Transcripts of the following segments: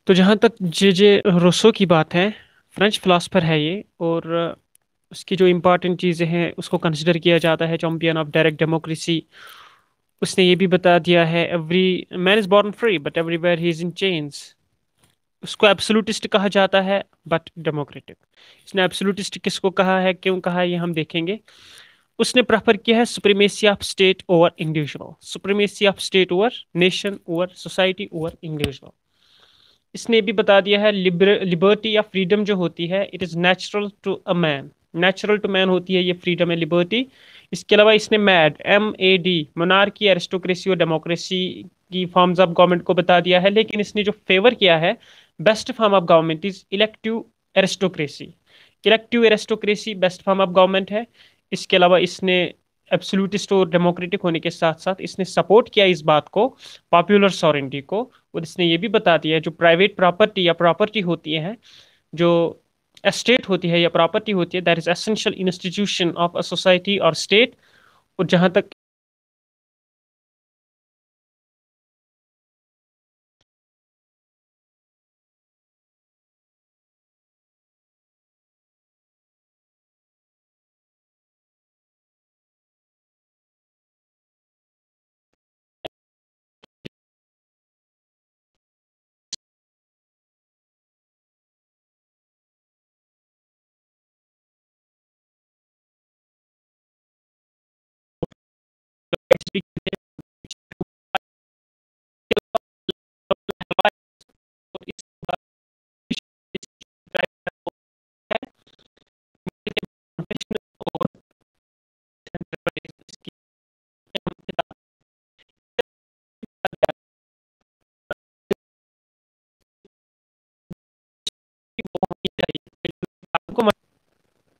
तो जहाँ तक जे जे रोसो की बात है, फ्रेंच फिलासफर है ये। और उसकी जो इम्पोर्टेंट चीज़ें हैं उसको कंसिडर किया जाता है चैंपियन ऑफ डायरेक्ट डेमोक्रेसी। उसने ये भी बता दिया है, every man is born free but everywhere he is in chains. उसको एब्सोल्यूटिस्ट कहा जाता है बट डेमोक्रेटिक। इसने एब्सोल्यूटिस्ट किसको कहा है, क्यों कहा है, ये हम देखेंगे। उसने प्रेफर किया है supremacy of state over individual, supremacy of state over nation, over society, over individual. इसने भी बता दिया है लिबर्टी या फ्रीडम जो होती है, it is natural to a man. Natural to man होती है ये फ्रीडम है, लिबर्टी। इसके अलावा इसने MAD मोनार्की, एरिस्टोक्रेसी और डेमोक्रेसी की फॉर्म्स ऑफ गवर्नमेंट को बता दिया है। लेकिन इसने जो फेवर किया है, best form of government is elective aristocracy. Elective aristocracy best form of government है। इसके अलावा इसने एब्सोल्यूटिस्ट और डेमोक्रेटिक होने के साथ साथ इसने सपोर्ट किया इस बात को, पॉपुलर सॉवरेंटी को। और इसने ये भी बता दिया है जो प्राइवेट प्रॉपर्टी या प्रॉपर्टी होती है, जो एस्टेट होती है या प्रॉपर्टी होती है, that is essential institution of a society और स्टेट। और जहां तक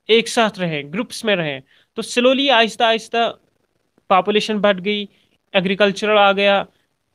एक साथ रहें, ग्रुप्स में रहें। तो स्लोली आहिस्ता आहिस्ता पॉपुलेशन बढ़ गई, एग्रीकल्चरल आ गया,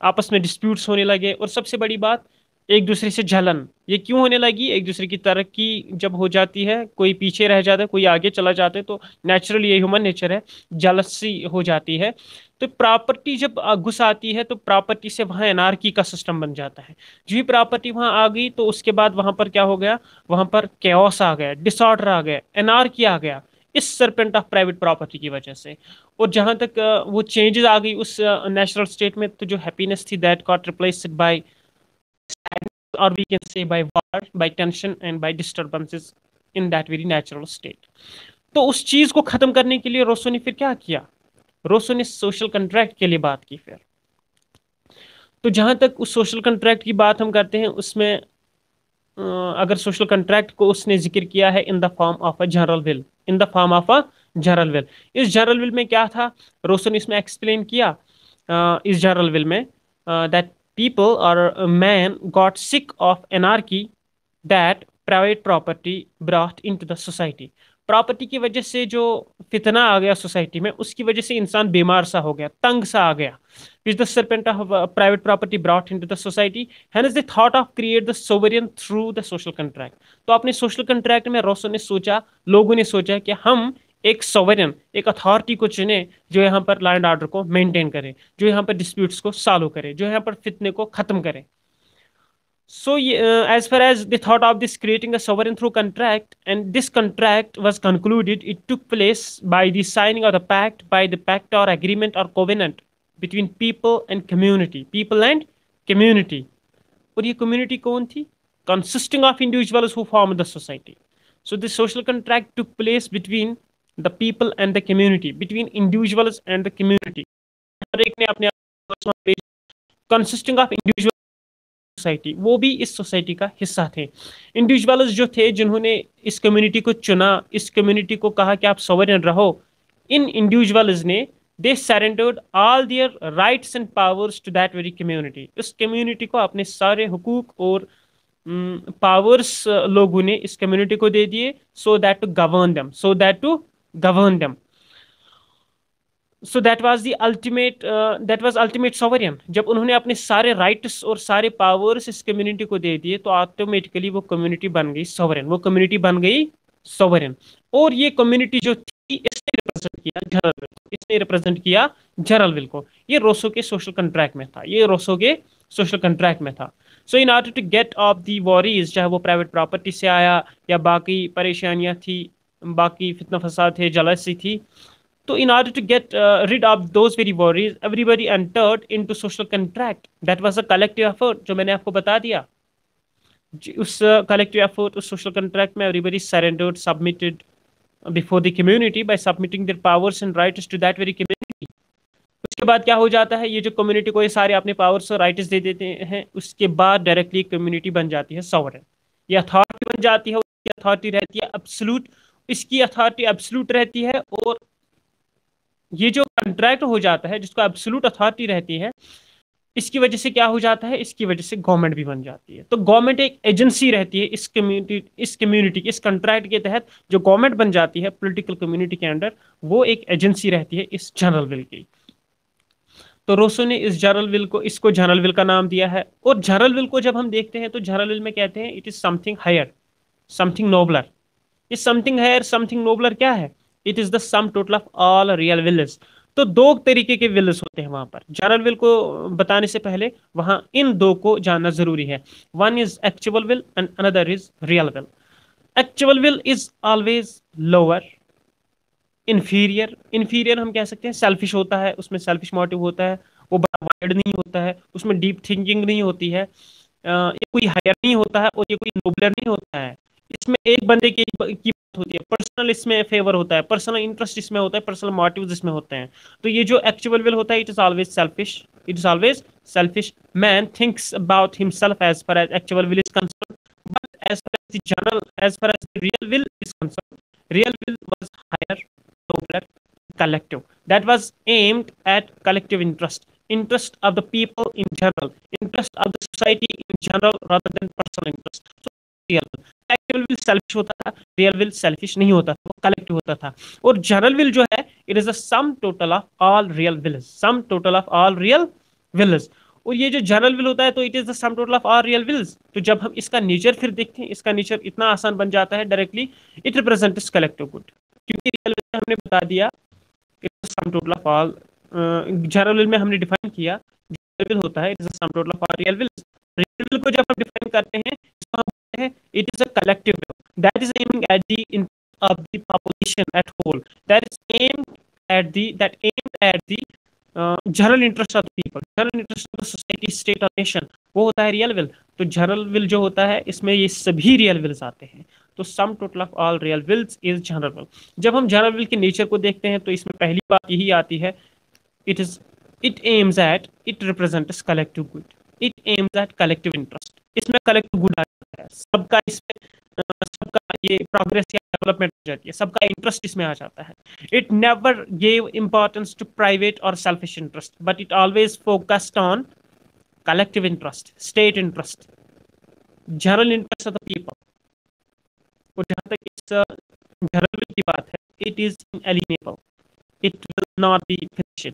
आपस में डिस्प्यूट्स होने लगे। और सबसे बड़ी बात, एक दूसरे से जलन। ये क्यों होने लगी? एक दूसरे की तरक्की जब हो जाती है, कोई पीछे रह जाता है, कोई आगे चला जाता है, तो नेचुरली ये ह्यूमन नेचर है, जलसी हो जाती है। तो प्रॉपर्टी जब घुस आती है तो प्रॉपर्टी से वहाँ एनार्की का सिस्टम बन जाता है। जो ही प्रॉपर्टी वहाँ आ गई तो उसके बाद वहाँ पर क्या हो गया, वहाँ पर कैओस आ गया, डिसऑर्डर आ गया, एनार्की आ गया, इस सरपेंट ऑफ प्राइवेट प्रॉपर्टी की वजह से। और जहां तक वो चेंजेस आ गई उस नेचुरल स्टेट में, तो जो हैप्पीनेस थी दैट गॉट रिप्लेस्ड बाय, और we can say by war, by tension and by disturbances in that very natural state. तो उस चीज को खत्म करने के लिए रोसो ने फिर क्या किया, रोसो ने सोशल कंट्रैक्ट के लिए बात की फिर। तो जहां तक उस सोशल कंट्रैक्ट की बात हम करते हैं उसमें, अगर सोशल कंट्रैक्ट को उसने जिक्र किया है in the form of a general will, in the form of a general will. इस जनरल विल में क्या था, रोसन ने इसमें एक्सप्लेन किया, इस जनरल विल में, दैट पीपल और man got sick of anarchy, that private property brought into the society. Property की वजह से जो फितना आ गया सोसाइटी में, उसकी वजह से इंसान बीमार सा हो गया, तंग सा आ गया। which the serpent of private property brought into the society, hence they thought of create the sovereign through the social contract। तो अपने सोशल कंट्रैक्ट में रोसो ने सोचा, लोगों ने सोचा कि हम एक सोवरेन, एक अथॉरिटी को चुने जो यहाँ पर लैंड ऑर्डर को मेंटेन करे, जो यहाँ पर डिस्प्यूट्स को सॉल्व करे, जो यहाँ पर फितने को खत्म करे। So, as far as they thought of this creating a sovereign through contract, and this contract was concluded, it took place by the signing of the pact, by the pact or agreement or covenant between people and community, people and community। और ये community कौन थी? Consisting of individuals who formed the society। So the social contract took place between the people and the community, between individuals and the community। हर एक ने अपने आप consisting of individuals, society, वो भी इस सोसाइटी का हिस्सा थे। इंडिविजुअल्स जो थे जिन्होंने इस कम्युनिटी को चुना, इस कम्युनिटी को कहा कि आप सोवरेन रहो, इन इंडिविजुअल्स ने they surrendered all their rights and powers to that very community. उस कम्युनिटी को अपने सारे हुकूक और पावर्स लोगों ने इस कम्युनिटी को दे दिए, so that to govern them, so that to govern them. So that was ultimate sovereign. जब उन्होंने अपने सारे राइट्स और सारे पावर्स इस कम्युनिटी को दे दिए तो ऑटोमेटिकली वो कम्युनिटी बन गई सॉवरेन, वो कम्युनिटी बन गई सॉवरेन। और ये कम्युनिटी जो थी इसने रिप्रेजेंट किया जनरल विल को, इसने रिप्रेजेंट किया जनरल विल को। ये रोसो के सोशल कंट्रैक्ट में था, ये रोसो के सोशल कंट्रैक्ट में था। So in order to get of the worries, चाहे वो प्राइवेट प्रॉपर्टी से आया या बाकी परेशानियां थी, बाकी फितना फसाद थे, जलसी थी, तो in order to get rid of those very worries, everybody entered into social contract. That was a collective effort, जो मैंने आपको बता दिया। उस collective effort, उस social contract में everybody surrendered, submitted before the community by submitting their powers and rights to that very community. उसके बाद क्या हो जाता है, ये जो कम्युनिटी को ये सारे अपने पावर्स और राइट्स दे देते हैं, उसके बाद डायरेक्टली कम्युनिटी बन जाती है सॉवरेन। ये अथॉरिटी बन जाती है, उसकी अथॉरिटी रहती है एब्सोल्यूट, इसकी अथॉरिटी एब्सोल्यूट रहती है। और ये जो कंट्रैक्ट हो जाता है जिसको एब्सोल्यूट अथॉरिटी रहती है, इसकी वजह से क्या हो जाता है, इसकी वजह से गवर्नमेंट भी बन जाती है। तो गवर्नमेंट एक एजेंसी रहती है इस कम्युनिटी इस कंट्रैक्ट के तहत जो गवर्नमेंट बन जाती है पॉलिटिकल कम्युनिटी के अंडर, वो एक एजेंसी रहती है इस जनरल विल की। तो रोसो ने इस जनरल विल को, इसको जनरल विल का नाम दिया है। और जनरल विल को जब हम देखते हैं तो जनरल विल में कहते हैं it is something higher, something nobler. ये समथिंग हायर, समथिंग नोबलर क्या है? It is the sum total of all real wills. तो दो तरीके के विल्स होते हैं वहां पर। जनरल विल को बताने से पहले वहां इन दो को जानना जरूरी है। One is actual will and another is real will. Actual will is always lower, inferior. Inferior हम कह सकते हैं सेल्फिश होता है, उसमें सेल्फिश मोटिव होता है, वो बड़ा वाइड नहीं होता है, उसमें डीप थिंकिंग नहीं होती है, ये कोई हायर नहीं होता है और ये कोई नोबलर नहीं होता है। इसमें एक बंदे की बात होती है, पर्सनल इसमें फेवर होता है, पर्सनल इंटरेस्ट इसमें होता है, पर्सनल मोटिव्स इसमें होते हैं। तो ये जो एक्चुअल विल होता है it is always selfish, it is always selfish. Man thinks about himself as far as actual will is concern, but as far as the general, as far as the real will is concern, real will was higher, nobler, collective. That was aimed at collective interest, interest of the people in general, interest of the society in general, rather than personal interest. So real actual will selfish होता था, real will selfish नहीं होता था, वो collective होता था। और general will जो है it is a sum total of all real wills, sum total of all real wills. और ये जो जनरल विल होता है तो it is the sum total of all real wills. तो जब हम इसका नेचर फिर देखते हैं, इसका नेचर इतना आसान बन जाता है directly, it represents collective good. क्योंकि रियल विल में हमने बता दिया it is sum total of all, general will में हमने डिफाइन किया जनरल विल होता है it is the sum total of all real wills. Real will को जब हम डिफाइन करते हैं इसको हम बोलते हैं it is a collective will that is aiming at the interest of the population at whole, that is aimed at the that aimed at the general interest of the people, general interest of the society, state और nation, वो होता है real will. तो general will जो होता है इसमें ये सभी रियल विल्स आते हैं। तो sum total of all real wills is general will. जब हम जनरल विल के नेचर को देखते हैं तो इसमें पहली बात यही आती है, it is it aims at, it represents collective good, it aims at collective interest. इसमें कलेक्टिव गुड आ जाता है, सबका इसमें सबका ये प्रोग्रेस या डेवलपमेंट हो जाती है, सबका इंटरेस्ट इसमें आ जाता है। It never gave importance to private और selfish interest, but it always focused on collective interest, state interest, general interest of the people. और जहां तक इस जनरल विल की बात है, it is inalienable, it will not be finished,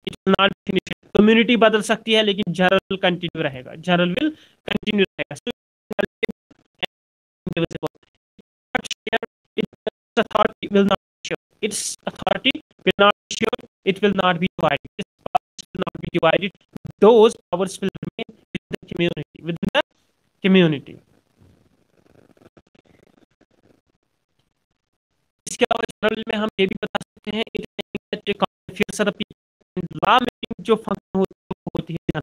it will not finish. Community बदल सकती है लेकिन जनरल विल कंटिन्यू रहेगा, जनरल विल कंटिन्यू रहेगा। So, its authority will not be sure. Its authority will not be sure. It will not be divided. Its powers will not be divided. Those powers will remain within the community. Within the community. इसके अलावा general में हम ये भी बता सकते हैं law making जो फंक्शन होती है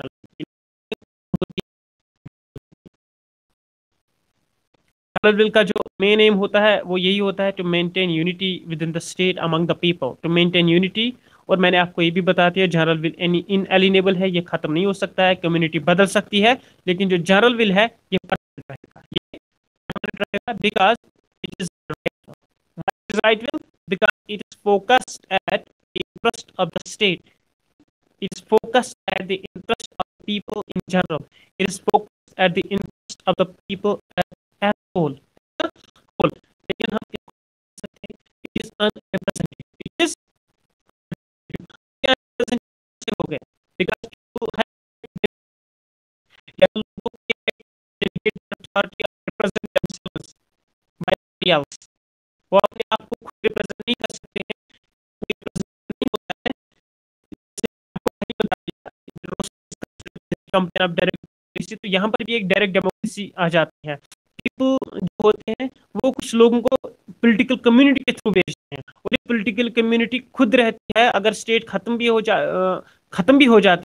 जनरल विल का जो मेन एम होता है वो यही होता है, to maintain unity within the state among the people, to maintain unity. और मैंने आपको ये भी बता दिया जनरल विल इनएलिनेबल है, ये खत्म नहीं हो सकता है, कम्युनिटी बदल सकती है, लेकिन जो जनरल विल है ये परमानेंट रहेगा, ये परमानेंट रहेगा because it is right will, because it is focused at the interest of the state, it is focused at the interest of people in general, it is focused at the interest of the people as whole, whole। लेकिन हम इसको कह सकते हैं it is unrepresentative, it is unrepresentative हो गया because people have लोगों के delegate authority to represent themselves by somebody else, वो अपने आप को खुद रिप्रेजेंट नहीं कर सकते हैं, रिप्रेजेंट नहीं होता है। जैसे आपको पहले बता दिया कंपेयर ऑफ डायरेक्ट डेमोक्रेसी, तो यहाँ पर भी एक डायरेक्ट डेमोक्रेसी आ जाती है। पीपल जो होते हैं वो कुछ लोगों को पॉलिटिकल कम्युनिटी के थ्रू भेजते हैं, और ये पॉलिटिकल कम्युनिटी खुद रहती है, अगर स्टेट खत्म भी हो जाती